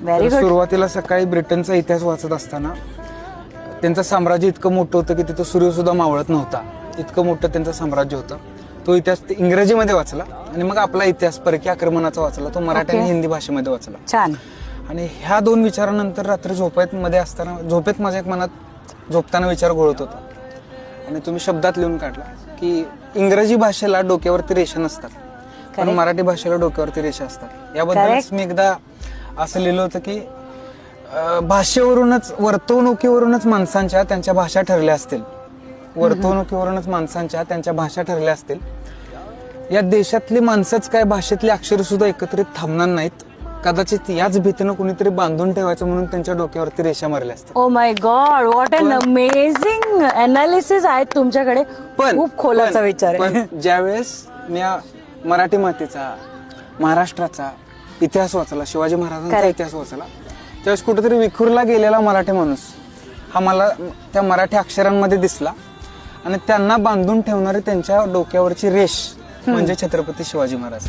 Very good. सुरुवातीला सकाळी ब्रिटनचा इतिहास वाचत असताना त्यांचं साम्राज्य इतकं मोठं होतं की तिथं सूर्य सुद्धा मावळत नव्हता, इतकं मोठं त्यांचं साम्राज्य होतं. तो इतिहास इंग्रजीमध्ये वाचला आणि मग आपला इतिहास परकीय आक्रमणाचा वाचला, तो मराठी आणि हिंदी भाषेमध्ये वाचला. छान. आणि ह्या दोन विचारानंतर रात्री मध्ये असताना झोपेत माझ्या एक मनात झोपताना विचार घोळत होता आणि तुम्ही शब्दात लिहून काढला की इंग्रजी भाषेला डोक्यावरती रेषा नसतात पण मराठी भाषेला डोक्यावरती रेषा असतात. याबद्दलच मी एकदा असं लिहिलं होतं की भाषेवरूनच, वर्तवणुकीवरूनच माणसांच्या त्यांच्या भाषा ठरल्या असतील, वर्तवणुकीवरूनच माणसांच्या त्यांच्या भाषा ठरल्या असतील. या देशातली माणसंच काय भाषेतली अक्षर सुद्धा एकत्रित थांबणार नाहीत. कदाचित याच भीतीनं कुणीतरी बांधून ठेवायचं म्हणून त्यांच्या डोक्यावरती रेषा मारल्या असतात. Oh my God, what an amazing analysis आहेत तुमच्याकडे. खूप खोलाचा विचार आहे. पण ज्यावेळेस मी मराठी मातीचा, महाराष्ट्राचा इतिहास वाचला, शिवाजी महाराजांचा इतिहास वाचला, त्यावेळेस कुठेतरी विखुरला गेलेला मराठी माणूस हा मला त्या मराठी अक्षरांमध्ये दिसला आणि त्यांना बांधून ठेवणारी त्यांच्या डोक्यावरची रेष म्हणजे छत्रपती शिवाजी महाराज.